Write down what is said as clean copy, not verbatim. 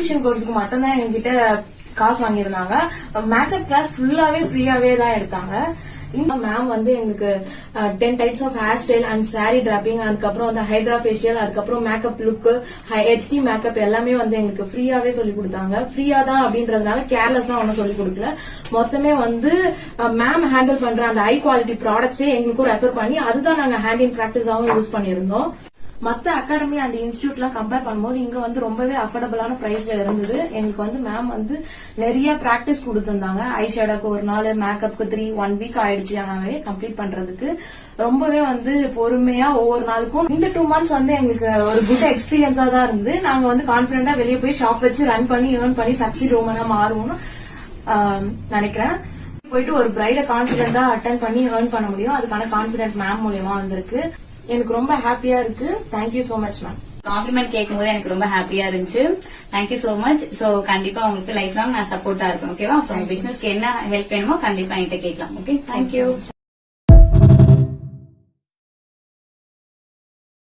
Beautician கோர்ஸுக்கு மட்டும் தான் எங்ககிட்ட காசு வாங்கியிருந்தாங்க. மேக்கப் கிளாஸ் ஃபுல்லாவே ஃப்ரீயாவே தான் எடுத்தாங்க. இந்த மேம் வந்து எங்களுக்கு 10 types of hair style and sari draping, அதுக்கப்புறம் வந்து ஹைட்ரா ஃபேஷியல், அதுக்கப்புறம் மேக்கப் லுக், HD மேக்கப் எல்லாமே வந்து எங்களுக்கு ஃப்ரீயாவே சொல்லி கொடுத்தாங்க. ஃப்ரீயா தான் அப்படின்றதுனால கேர்லெஸ்ஸா ஒன்னும் சொல்லி கொடுக்கல. மொத்தமே வந்து மேம் ஹேண்டில் பண்ற அந்த ஹை குவாலிட்டி ப்ராடக்ட்ஸே எங்களுக்கும் ரெஃபர் பண்ணி அதுதான் நாங்க ஹேண்ட் இன் பிராக்டிஸாவும் யூஸ் பண்ணியிருந்தோம். மத்த அகாடமி அண்ட் இன்ஸ்டியூட் எல்லாம் கம்பேர் பண்ணும்போது இங்க வந்து ரொம்பவே அஃபோர்டபுளான பிரைஸ்ல இருந்தது. எங்களுக்கு வந்து மேம் வந்து நிறைய பிராக்டிஸ் கொடுத்திருந்தாங்க. ஐ ஷேடோக்கு ஒரு நாள், மேக்கப்க்கு 1 வீக் ஆயிடுச்சு ஆனாவே கம்ப்ளீட் பண்றதுக்கு. ரொம்பவே வந்து பொறுமையா ஒவ்வொரு நாளுக்கும் இந்த 2 மந்த்ஸ் வந்து எங்களுக்கு ஒரு குட் எக்ஸ்பீரியன்ஸா தான் இருந்தது. நாங்க வந்து கான்பிடண்டா வெளியே போய் ஷாப் வச்சு ரன் பண்ணி ஏர்ன் பண்ணி சக்சீட் உமனா மாறுவோம்னு நினைக்கிறேன். போயிட்டு ஒரு பிரைட கான்பிடண்டா அட்டன் பண்ணி ஏர்ன் பண்ண முடியும். அதுக்கான கான்பிடன்ட் மேம் மூலியமா வந்திருக்கு. எனக்கு ரொம்ப ஹாப்பியா இருக்கு. Thank you so much ma'am. Compliment கேட்கும் போது எனக்கு ரொம்ப ஹாப்பியா இருந்துச்சு. Thank you so much. சோ கண்டிப்பா உங்களுக்கு லைஃப் லாங் நான் சப்போர்ட்டா இருப்பேன். ஓகேவா? உங்க பிசினஸ்க்கு என்ன ஹெல்ப் வேணுமோ கண்டிப்பா என்கிட்ட கேட்கலாம். Okay, thank you.